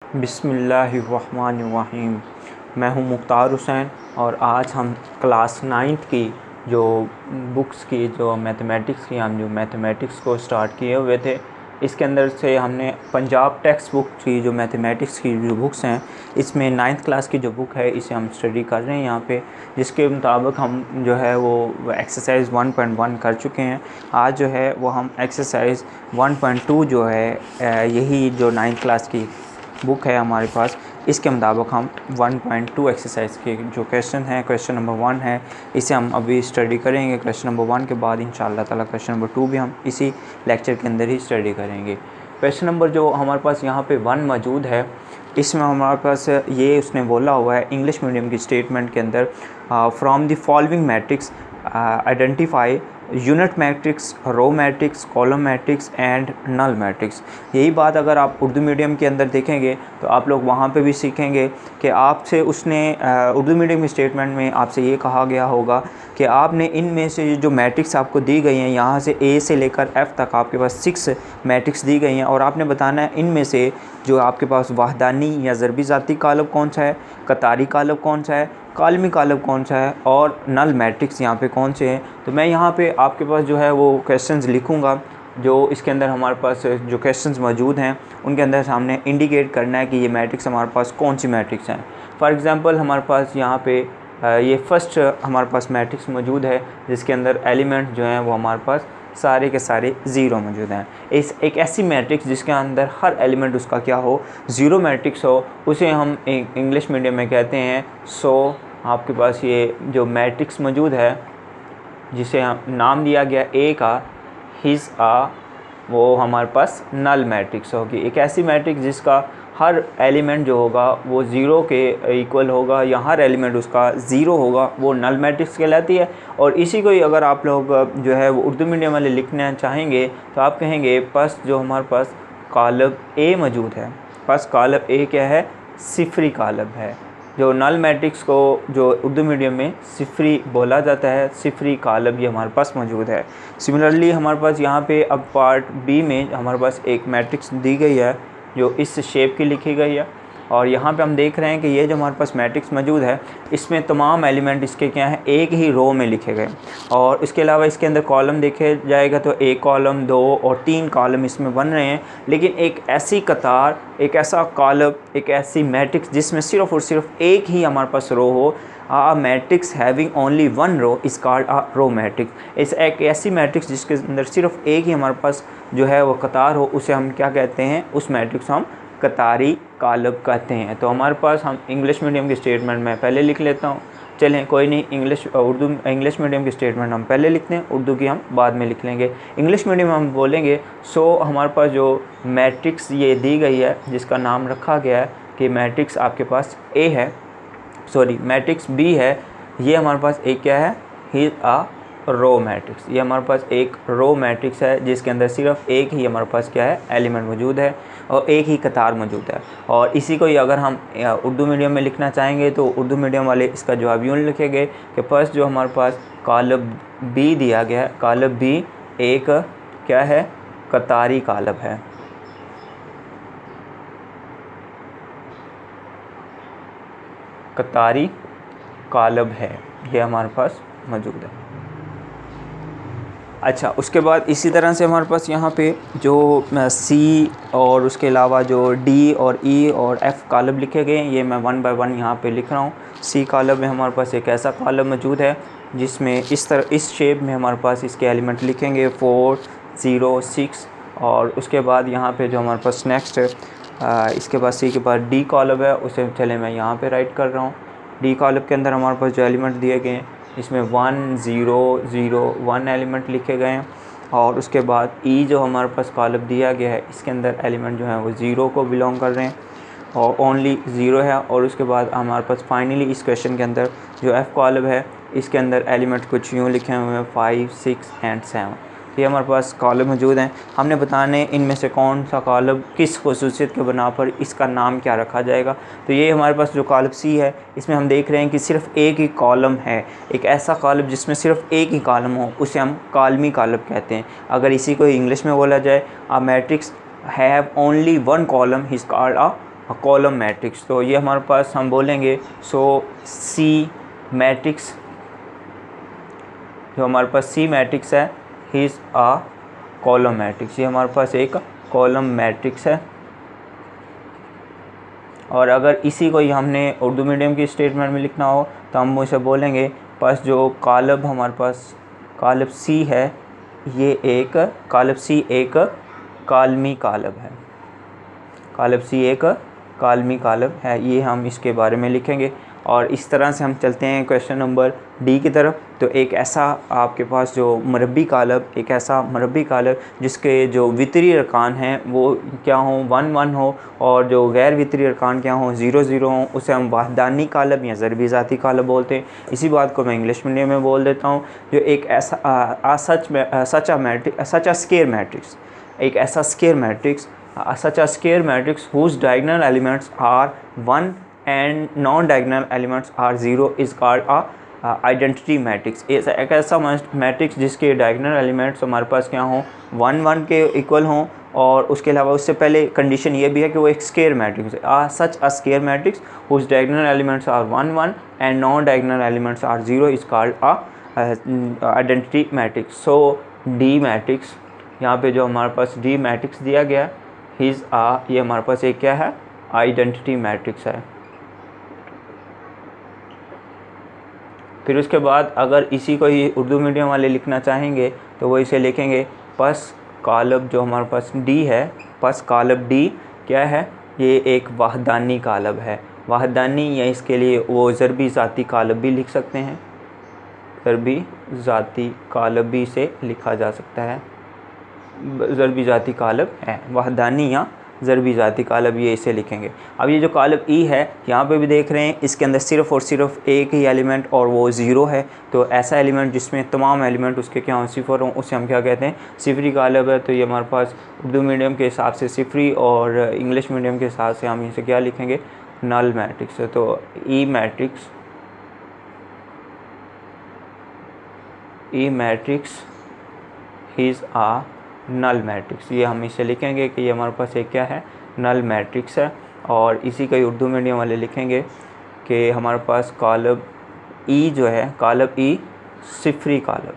बिस्मिल्लाहिर्रहमानिर्रहीम। मैं हूं मुख्तार हुसैन और आज हम क्लास 9th की जो बुक्स की जो मैथमेटिक्स की हम जो मैथमेटिक्स को स्टार्ट किए हुए थे, इसके अंदर से हमने पंजाब टेक्स्ट बुक की जो मैथमेटिक्स की जो बुक्स हैं, इसमें 9th क्लास की जो बुक है इसे हम स्टडी कर रहे हैं यहाँ पे, जिसके मुताबिक हम जो है वो एक्सरसाइज 1.1 कर चुके हैं। आज जो है वो हम एक्सरसाइज 1.2 जो है यही जो 9th क्लास की बुक है हमारे पास, इसके मुताबिक हम 1.2 एक्सरसाइज के जो क्वेश्चन है, क्वेश्चन नंबर 1 है, इसे हम अभी स्टडी करेंगे। क्वेश्चन नंबर 1 के बाद इंशाअल्लाह ताला क्वेश्चन नंबर 2 भी हम इसी लेक्चर के अंदर ही स्टडी करेंगे। क्वेश्चन नंबर जो हमारे पास यहाँ पे 1 मौजूद है, इसमें हमारे पास ये उसने बोला हुआ है इंग्लिश मीडियम की स्टेटमेंट के अंदर, from the following matrix identify unit matrix, row matrix, column matrix and null matrix. यही बात अगर आप उर्दू मीडियम के अंदर देखेंगे तो आप लोग वहाँ पे भी सीखेंगे कि आपसे उसने उर्दू मीडियम की स्टेटमेंट में आपसे ये कहा गया होगा कि आपने इनमें से जो मैट्रिक्स आपको दी गई हैं, यहाँ से ए से लेकर एफ़ तक आपके पास 6 मैट्रिक्स दी गई हैं, और आपने बताना है इनमें से जो आपके पास वाहदानी या ज़रबी ज़ाती कालब कौन सा है, कतारी कालब कौन सा है, कालमी कालब कौन सा है और नल मैट्रिक्स यहाँ पे कौन से हैं। तो मैं यहाँ पे आपके पास जो है वो क्वेश्चंस लिखूँगा, जो इसके अंदर हमारे पास जो क्वेश्चंस मौजूद हैं उनके अंदर सामने इंडिकेट करना है कि ये मैट्रिक्स हमारे पास कौन सी मैट्रिक्स हैं। फॉर एग्ज़ाम्पल हमारे पास यहाँ पे ये फर्स्ट हमारे पास मैट्रिक्स मौजूद है, जिसके अंदर एलिमेंट जो हैं वो हमारे पास सारे के सारे ज़ीरो मौजूद हैं। एक ऐसी मैट्रिक्स जिसके अंदर हर एलिमेंट उसका क्या हो, ज़ीरो मैट्रिक्स हो, उसे हम इंग्लिश मीडियम में कहते हैं। सो आपके पास ये जो मैट्रिक्स मौजूद है जिसे हम नाम दिया गया ए का, हिज आ, वो हमारे पास नल मैट्रिक्स होगी। एक ऐसी मैट्रिक्स जिसका हर एलिमेंट जो होगा वो ज़ीरो के इक्वल होगा या हर एलिमेंट उसका ज़ीरो होगा, वो नल मैट्रिक्स कहलाती है। और इसी को ही अगर आप लोग जो है वो उर्दू मीडियम वाले लिखना चाहेंगे तो आप कहेंगे फर्स्ट जो हमारे पास कालब ए मौजूद है, फर्स्ट कालब ए क्या है, सिफरी कालब है। जो नल मैट्रिक्स को जो उर्दू मीडियम में सिफरी बोला जाता है, सिफरी कालब ये हमारे पास मौजूद है। सिमिलरली हमारे पास यहाँ पे अब पार्ट बी में हमारे पास एक मैट्रिक्स दी गई है जो इस शेप की लिखी गई है, और यहाँ पे हम देख रहे हैं कि ये जो हमारे पास मैट्रिक्स मौजूद है इसमें तमाम एलिमेंट इसके क्या हैं, एक ही रो में लिखे गए। और इसके अलावा इसके अंदर कॉलम देखे जाएगा तो एक कॉलम, 2 और 3 कॉलम इसमें बन रहे हैं। लेकिन एक ऐसी कतार, एक ऐसा कॉलम, एक ऐसी मैट्रिक्स जिसमें सिर्फ़ और सिर्फ एक ही हमारे पास रो हो, a matrix having only one row is called a row matrix. इस एक ऐसी मैट्रिक्स जिसके अंदर सिर्फ एक ही हमारे पास जो है वो कतार हो, उसे हम क्या कहते हैं, उस मैट्रिक्स हम कतारी कालब कहते हैं। तो हमारे पास हम इंग्लिश मीडियम की स्टेटमेंट में पहले लिख लेता हूँ, चलें कोई नहीं, इंग्लिश मीडियम की स्टेटमेंट हम पहले लिखते हैं, उर्दू की हम बाद में लिख लेंगे। इंग्लिश मीडियम हम बोलेंगे। सो हमारे पास जो मैट्रिक्स ये दी गई है जिसका नाम रखा गया है कि मैट्रिक्स आपके पास ए है, सॉरी मैट्रिक्स बी है, ये हमारे पास एक क्या है, ही आ रो मैट्रिक्स। ये हमारे पास एक रो मैट्रिक्स है जिसके अंदर सिर्फ एक ही हमारे पास क्या है, एलिमेंट मौजूद है और एक ही कतार मौजूद है। और इसी को ही अगर हम उर्दू मीडियम में लिखना चाहेंगे तो उर्दू मीडियम वाले इसका जवाब यूँ लिखेंगे कि फर्स्ट जो हमारे पास कालब बी दिया गया है, कालब बी एक क्या है, कतारी कालब है। कतारी कालब है, ये हमारे पास मौजूद है। अच्छा, उसके बाद इसी तरह से हमारे पास यहाँ पे जो सी और उसके अलावा जो डी और ई और एफ़ कालब लिखे गए हैं, ये मैं 1 बाय 1 यहाँ पे लिख रहा हूँ। सी कालब में हमारे पास एक ऐसा कालब मौजूद है जिसमें इस तरह इस शेप में हमारे पास इसके एलिमेंट लिखेंगे 4, 0, 6। और उसके बाद यहाँ पे जो हमारे पास नेक्स्ट इसके बाद सी के बाद डी कालब है, उसे चले मैं यहाँ पर राइट कर रहा हूँ। डी कालब के अंदर हमारे पास जो एलिमेंट दिए गए हैं इसमें 1, 0, 0, 1 एलिमेंट लिखे गए हैं। और उसके बाद ई जो हमारे पास कॉलम दिया गया है इसके अंदर एलिमेंट जो है वो 0 को बिलोंग कर रहे हैं और ओनली 0 है। और उसके बाद हमारे पास फाइनली इस क्वेश्चन के अंदर जो एफ़ कॉलम है इसके अंदर एलिमेंट कुछ यूँ लिखे हुए हैं 5, 6 एंड 7। ये हमारे पास कॉलम मौजूद हैं। हमने बताने इनमें से कौन सा कॉलम किस खसूसियत के बना पर इसका नाम क्या रखा जाएगा। तो ये हमारे पास जो कॉलम सी है इसमें हम देख रहे हैं कि सिर्फ एक ही कॉलम है। एक ऐसा कॉलम जिसमें सिर्फ एक ही कॉलम हो उसे हम कालमी कॉलम कहते हैं। अगर इसी को इंग्लिश में बोला जाए, a matrix have only one column is called a column matrix. तो ये हमारे पास हम बोलेंगे सो सी मैट्रिक्स, जो हमारे पास सी मैट्रिक्स है इज़ आ कॉलम मैट्रिक्स। ये हमारे पास एक कॉलम मैट्रिक्स है। और अगर इसी को ही हमने उर्दू मीडियम की स्टेटमेंट में लिखना हो तो हम उसे बोलेंगे बस जो कालब हमारे पास कालब सी है, ये एक कालब सी एक कालमी कालब है। कालब सी एक कालमी कालब है, ये हम इसके बारे में लिखेंगे। और इस तरह से हम चलते हैं क्वेश्चन नंबर डी की तरफ। तो एक ऐसा आपके पास जो मरबी कालब, एक ऐसा मरबी कालब जिसके जो वितरी अरकान हैं वो क्या हों, 1 1 हो, और जो गैर वितरी अरकान क्या हों, 0 0 हों, उसे हम वाहदानी कालब या ज़रबी ज़ाती कालब बोलते हैं। इसी बात को मैं इंग्लिश मीडियम में बोल देता हूँ। जो एक ऐसा सच अ स्केयर मैट्रिक्स, एक ऐसा square matrix such a square matrix whose diagonal elements are 1 and non-diagonal elements are 0 is called a identity matrix। एक ऐसा मैट्रिक्स जिसके डायगोनल एलिमेंट्स हमारे पास क्या हों, 1 1 के इक्वल हों, और उसके अलावा उससे पहले कंडीशन ये भी है कि वो एक स्केयर मैट्रिक्स है। Such a square matrix whose diagonal elements are 1 1 and non-diagonal elements are 0 is called a identity matrix। so D matrix, यहाँ पे जो हमारे पास D मैट्रिक्स दिया गया हिज ये हमारे पास एक क्या है, आइडेंटिटी मैट्रिक्स है। फिर उसके बाद अगर इसी को ही उर्दू मीडियम वाले लिखना चाहेंगे तो वो इसे लिखेंगे पस कालब जो हमारे पास डी है, पस कालब डी क्या है, ये एक वाहदानी कालब है। वाहदानी या इसके लिए वो ज़रबी ज़ाती कालब भी लिख सकते हैं, ज़रबी ज़ाती कालब भी इसे लिखा जा सकता है। ज़रबी ज़ाती कालब है, वाहदानी या ज़रबी ज़ाती कालब, ये इसे लिखेंगे। अब ये जो कालब ई है यहाँ पे भी देख रहे हैं, इसके अंदर सिर्फ़ और सिर्फ एक ही एलिमेंट और वो 0 है। तो ऐसा एलिमेंट जिसमें तमाम एलिमेंट उसके क्या हों, सिफर हों, उसे हम क्या कहते हैं, सिफरी कालब है। तो ये हमारे पास उर्दू मीडियम के हिसाब से सिफरी और इंग्लिश मीडियम के हिसाब से हम इसे क्या लिखेंगे, नल मैट्रिक्स है। तो E matrix is a null matrix, ये हम इसे लिखेंगे कि ये हमारे पास एक क्या है, नल मैट्रिक्स है। और इसी का ही उर्दू मीडियम वाले लिखेंगे कि हमारे पास कालब ई जो है, कालब ई सिफरी कालब,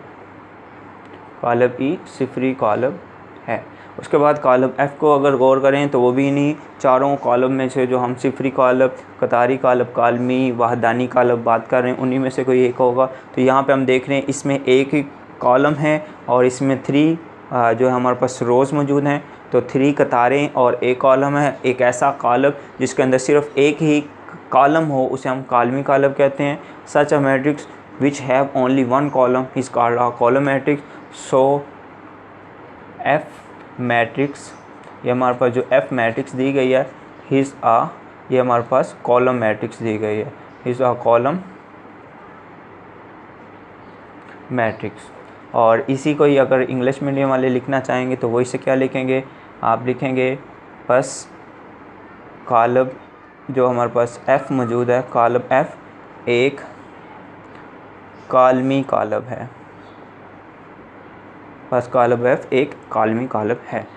कालब ई सिफरी कालब है। उसके बाद कालब एफ़ को अगर गौर करें तो वो भी इन्हीं चारों कालब में से जो हम सिफरी कालब, कतारी कालब, कालमी, वाहदानी कालब बात कर रहे हैं, उन्हीं में से कोई एक होगा। तो यहाँ पे हम देख रहे हैं इसमें एक ही कॉलम है और इसमें 3 जो हमारे पास रोज़ मौजूद हैं। तो 3 कतारें और एक कॉलम है। एक ऐसा कालब जिसके अंदर सिर्फ एक ही कॉलम हो उसे हम कालमी कालब कहते हैं। Such a matrix which have only 1 column is called a column matrix. So F matrix, ये हमारे पास जो एफ मैट्रिक्स दी गई है हिज आ, ये हमारे पास कॉलम मैट्रिक्स दी गई है, हिज आ कॉलम मैट्रिक्स। और इसी को ही अगर इंग्लिश मीडियम वाले लिखना चाहेंगे तो वो इसे क्या लिखेंगे, आप लिखेंगे बस कालब जो हमारे पास एफ़ मौजूद है, कालब एफ़ एक कालमी कालब है, बस कालब एफ़ एक कालमी कालब है।